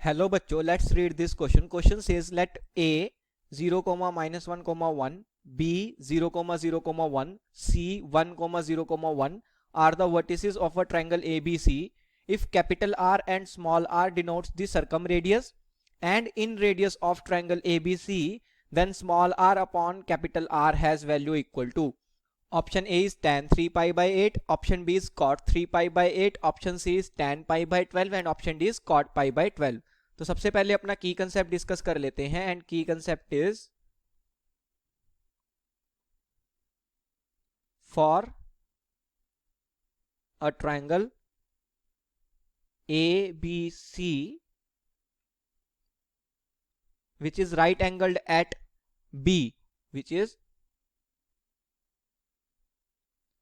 Hello बच्चों, let's read this question. Question says late a 0, -1, 1, b 0, 0, 1, c 1, 0, 1 are the vertices of a triangle ABC. If capital R and small r denotes the circumradius and in radius of triangle ABC, then small r upon capital R has value equal to. Option A is tan 3 pi by 8, option B is cot 3 pi by 8, option C is tan pi by 12 and option D is cot pi by 12. तो सबसे पहले अपना की concept discuss कर लेते हैं and की concept is for a triangle ABC which is right angled at B, which is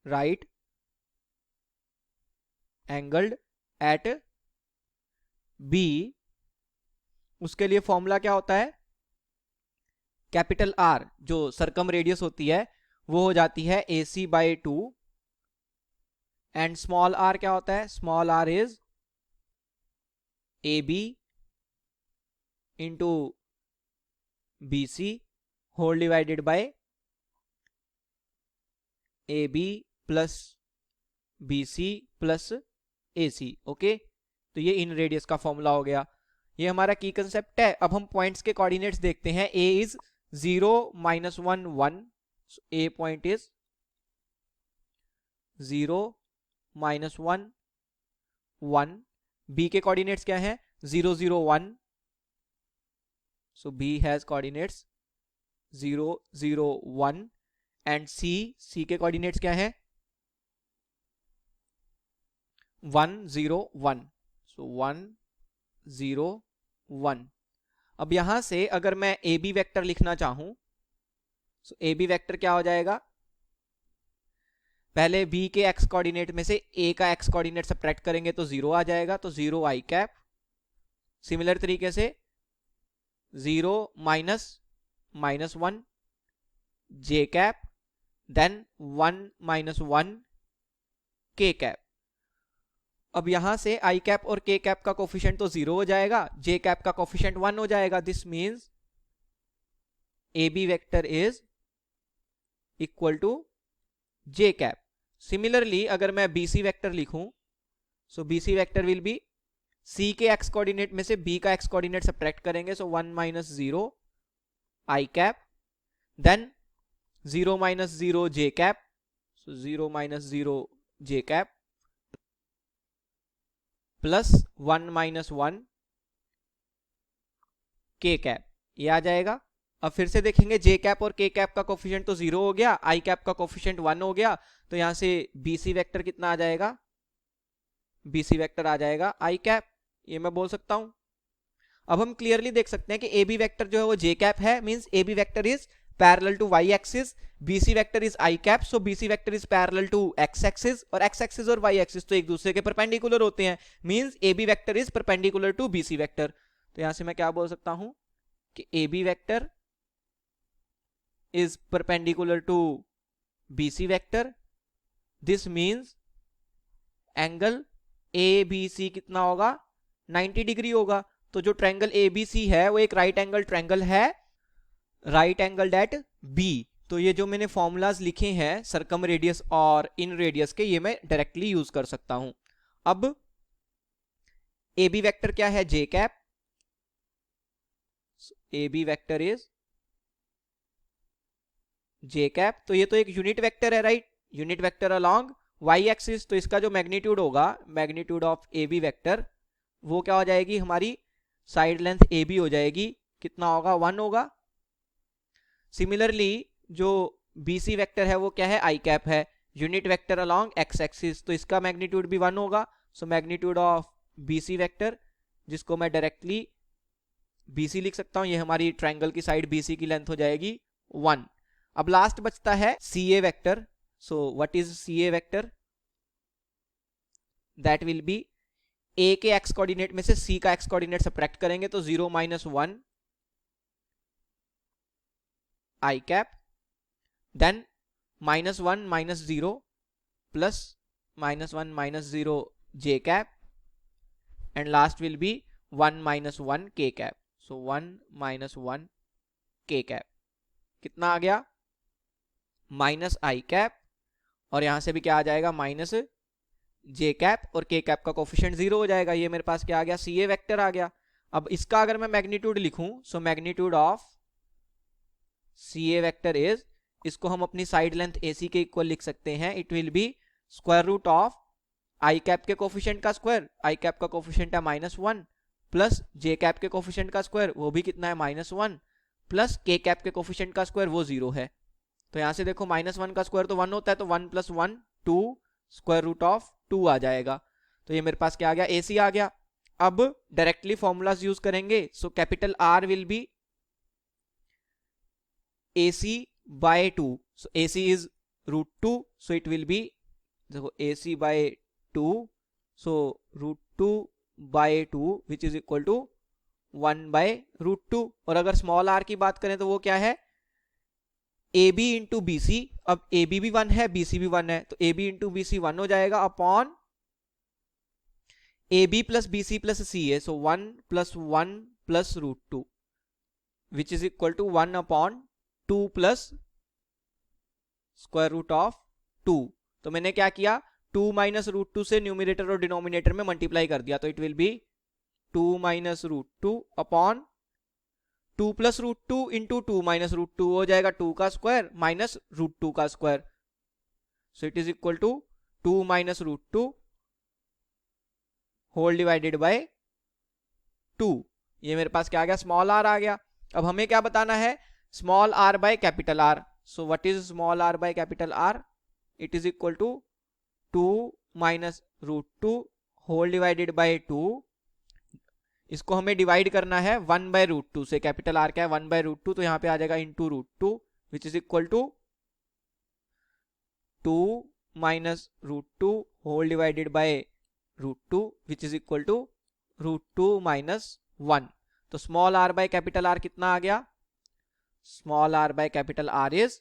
right angled at B, उसके लिए फॉर्मूला क्या होता है? कैपिटल आर जो सरकम रेडियस होती है वो हो जाती है AC by 2 and small r क्या होता है? Small r is AB into BC whole divided by AB plus BC plus AC. Okay, तो ये इन रेडियस का फॉर्मूला हो गया. ये हमारा की कंसेप्ट है. अब हम पॉइंट्स के कोऑर्डिनेट्स देखते हैं. A is 0, -1, 1. A point is 0, -1, 1. B के कोऑर्डिनेट्स क्या है? 0, 0, 1. सो B has coordinates 0, 0, 1 and C के कोऑर्डिनेट्स क्या है? 1, 0, 1. सो 1, 0, 1. अब यहां से अगर मैं AB वेक्टर लिखना चाहूं, तो AB वेक्टर क्या हो जाएगा? पहले B के x कोऑर्डिनेट में से A का x कोऑर्डिनेट सब्ट्रैक्ट करेंगे तो 0 आ जाएगा, तो 0 i कैप. सिमिलर तरीके से 0 -1 j cap, then 1 -1 k cap. अब यहां से i कैप और k कैप का कोफिशिएंट तो 0 हो जाएगा, j कैप का कोफिशिएंट 1 हो जाएगा. This means AB vector is equal to j cap. Similarly अगर मैं BC वेक्टर लिखूं, so BC vector will be C के x कोऑर्डिनेट में से B का x कोऑर्डिनेट सब्ट्रैक्ट करेंगे, so 1 -0 i cap, then 0 -0 j cap, so 0 -0 j cap plus 1 -1 k cap. ये आ जाएगा. अब फिर से देखेंगे j कैप और k कैप का कोफिशिएंट तो 0 हो गया, i कैप का कोफिशिएंट 1 हो गया, तो यहां से BC वेक्टर कितना आ जाएगा? BC वेक्टर आ जाएगा i कैप. ये मैं बोल सकता हूं. अब हम क्लियरली देख सकते हैं कि AB वेक्टर जो है वो j कैप है, means AB vector is parallel to y axis. BC vector is i cap, so BC vector is parallel to x axis, और x एक्सिस और y एक्सिस तो एक दूसरे के परपेंडिकुलर होते हैं, means AB vector is perpendicular to BC vector. तो यहां से मैं क्या बोल सकता हूं कि AB vector is perpendicular to BC vector. This means angle ABC कितना होगा? 90 डिग्री होगा. तो जो ट्रायंगल ABC है वो एक राइट एंगल ट्रायंगल है, राइट एंगल एट B. तो ये जो मैंने फॉर्मूलाज लिखे हैं सरकम रेडियस और इन रेडियस के, ये मैं डायरेक्टली यूज कर सकता हूं. अब AB वेक्टर क्या है? j cap. AB vector is j cap. तो ये तो एक यूनिट वेक्टर है, right? Unit vector along y axis. तो इसका जो मैग्नीट्यूड होगा, मैग्नीट्यूड ऑफ AB वेक्टर, वो क्या हो जाएगी? हमारी साइड लेंथ AB हो जाएगी. कितना होगा? 1 होगा. सिमिलरली जो BC वेक्टर है वो क्या है? i कैप है, unit vector along x axis, तो इसका मैग्नीट्यूड भी 1 होगा. सो मैग्नीट्यूड ऑफ BC वेक्टर, जिसको मैं डायरेक्टली BC लिख सकता हूं, ये हमारी ट्रायंगल की साइड BC की लेंथ हो जाएगी 1. अब लास्ट बचता है CA vector. So what is CA vector? That will B A के x कोऑर्डिनेट में से C का x कोऑर्डिनेट सब्ट्रैक्ट करेंगे तो 0 -1 i cap, then -1 -0 plus -1 -0 j cap, and last will be 1 minus 1 k cap, so 1 minus 1 k cap कितना आ गया minus आई cap, और यहां से भी क्या आ जाएगा माइनस जे कैप, और के कैप का कोफिशिएंट 0 हो जाएगा। ये मेरे पास क्या आ गया सी ए वेक्टर आ गया। अब इसका अगर मैं मैग्नीट्यूड लिखूं, सो magnitude of C A vector is, इसको हम अपनी साइड लेंथ ए सी के इक्वल लिख सकते हैं, it will be square root of i cap के कोफिशिएंट का स्क्वायर, आई कैप का कोफिशिएंट है माइनस 1, प्लस जे कैप के कोफिशिएंट का स्क्वायर, वो भी कितना है माइनस 1, प्लस के कैप के कोफिशिएंट का स्क्वायर, वो 0 है। तो यहां से देखो माइनस 1 का स्क्वायर तो 1 होता है, तो 1 प्लस 1 2 स्क्वायर रूट ऑफ 2 आ जाएगा। तो ये मेरे पास क्या आ गया ए सी आ गया। अब डायरेक्टली फॉर्मूलाज यूज करेंगे, so capital R will be AC by 2, so AC is root 2, so it will be देखो AC by 2, so root 2 by 2 which is equal to 1 by root 2। और अगर स्मॉल r की बात करें तो वो क्या है AB इंटू बी सी, अब AB भी 1 है BC भी 1 है, तो AB इंटू बी सी 1 हो जाएगा upon AB plus B C plus C है, so 1 plus 1 plus root 2 which is equal to 1 upon 2 plus square root of 2। तो मैंने क्या किया 2 माइनस रूट 2 से न्यूमिनेटर और डिनोमिनेटर में मल्टीप्लाई कर दिया, तो it will be 2 minus root 2 upon 2 plus root 2 into 2 minus root 2 हो जाएगा 2 का स्क्वायर माइनस रूट 2 का square, so it is equal to 2 minus root 2 whole divided by 2। ये मेरे पास क्या आ गया स्मॉल आर आ गया। अब हमें क्या बताना है small r by capital r, so what is small r by capital r, it is equal to 2 minus root 2 whole divided by 2। इसको हमें डिवाइड करना है 1 बाय रूट 2 से, कैपिटल आर क्या है 1 बाय रूट 2, तो यहां पे आ जाएगा into root 2 which is equal to 2 minus root 2 whole divided by root 2 which is equal to root 2 minus 1। तो small r by capital r कितना आ गया small r by capital r is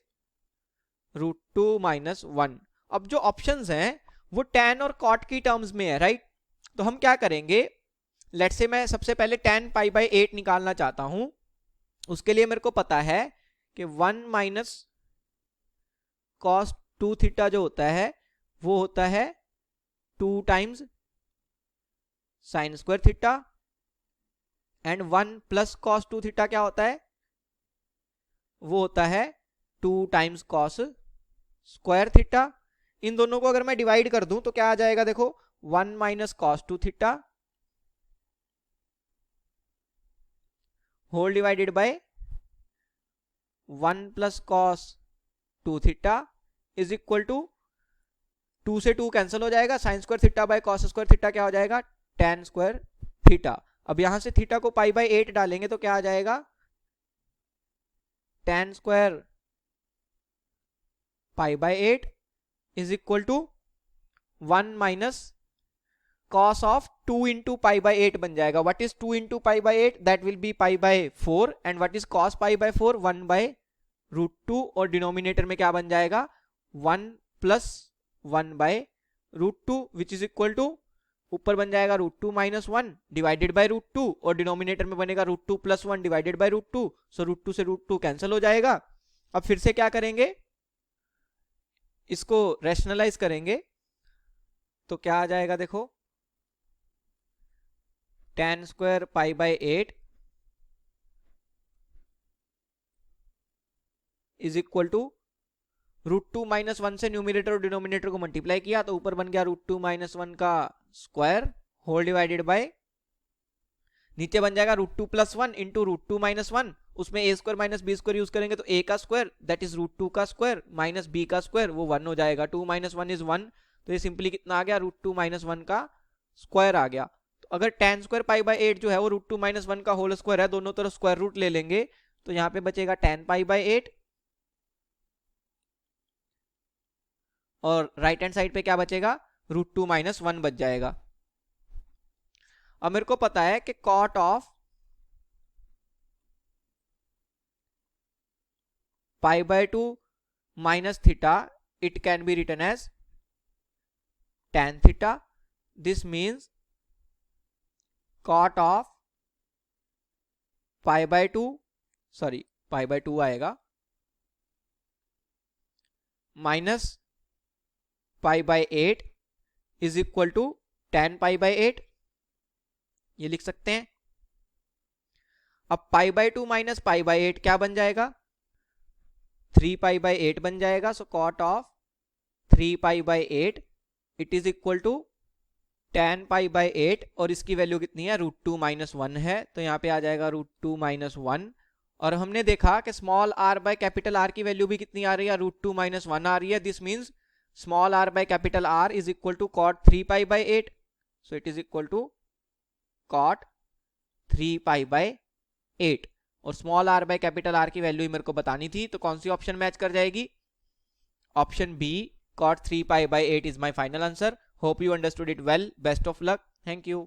root 2 minus 1। अब जो options हैं वो tan और cot की टर्म्स में है, राइट। तो हम क्या करेंगे, लेट्स से मैं सबसे पहले tan पाई बाय 8 निकालना चाहता हूं। उसके लिए मेरे को पता है कि 1 माइनस cos 2 थीटा जो होता है वो होता है 2 times sign square theta, and 1 plus cos 2 theta क्या होता है वो होता है 2 टाइम्स cos स्क्वायर थीटा। इन दोनों को अगर मैं डिवाइड कर दूं तो क्या आ जाएगा देखो 1 minus cos 2 theta whole divided by 1 plus cos 2 theta is equal to 2 से 2 कैंसिल हो जाएगा, sine square theta by cos square theta क्या हो जाएगा tan स्क्वायर थीटा। अब यहां से थीटा को पाई बाय 8 डालेंगे तो क्या आ जाएगा tan square pi by 8 is equal to 1 minus cos of 2 into pi by 8 बन जाएगा। What is 2 into pi by 8, that will be pi by 4, and what is cos pi by 4 1 by root 2, और denominator में क्या बन जाएगा 1 plus 1 by root 2 which is equal to ऊपर बन जाएगा root 2 minus 1 divided by root 2, और denominator में बनेगा root 2 plus 1 divided by root 2, so root 2 से रूट 2 कैंसिल हो जाएगा। अब फिर से क्या करेंगे इसको रैशनलाइज करेंगे तो क्या आ जाएगा देखो tan square pi by 8 is equal to root 2 minus 1 से न्यूमिनेटर और डिनोमिनेटर को मल्टीप्लाई किया तो ऊपर बन गया रूट 2 माइनस 1 का स्क्वायर होल डिवाइडेड बाय नीचे बन जाएगा root 2 plus 1 into root 2 minus 1, उसमें a square minus b square use करेंगे तो a का स्क्वायर दैट इज रूट 2 का स्क्वायर माइनस b का स्क्वायर वो 1 हो जाएगा, 2 माइनस 1 इज 1, तो ये सिंपली कितना आ गया रूट 2 माइनस 1 का स्क्वायर आ गया। तो अगर tan स्क्वायर पाई बाय 8 जो है वो रूट 2 माइनस 1 का होल स्क्वायर है, दोनों तरफ स्क्वायर रूट ले लेंगे तो यहाँ पे बचेगा tan पाई बाय 8, और राइट हैंड साइड पे क्या बचेगा रूट 2 माइनस 1 बच जाएगा। अब मेरे को पता है कि cot of pi by 2 minus theta it can be written as tan theta, this means cot of pi by two, sorry pi by two आएगा, minus pi by 8 is equal to 10 pi by 8, ये लिख सकते हैं। अब pi by two minus pi by 8 क्या बन जाएगा, 3 pi by 8 बन जाएगा। So cot of 3 pi by 8 it is equal to 10 pi by 8, और इसकी वैल्यू कितनी है, √2 माइनस 1 है, तो यहाँ पे आ जाएगा √2 माइनस 1। और हमने देखा कि small r by capital R की वैल्यू भी कितनी आ रही है, √2 माइनस 1 आ रही है। This means small r by capital R is equal to cot 3 pi by 8, so it is equal to cot 3 pi by 8। और small r by capital R की वैल्यू ही मेरे को बतानी थी, तो कौन सी ऑप्शन मैच कर जाएगी, option B cot 3 pi by 8 is my final answer. Hope you understood it well. Best of luck. Thank you.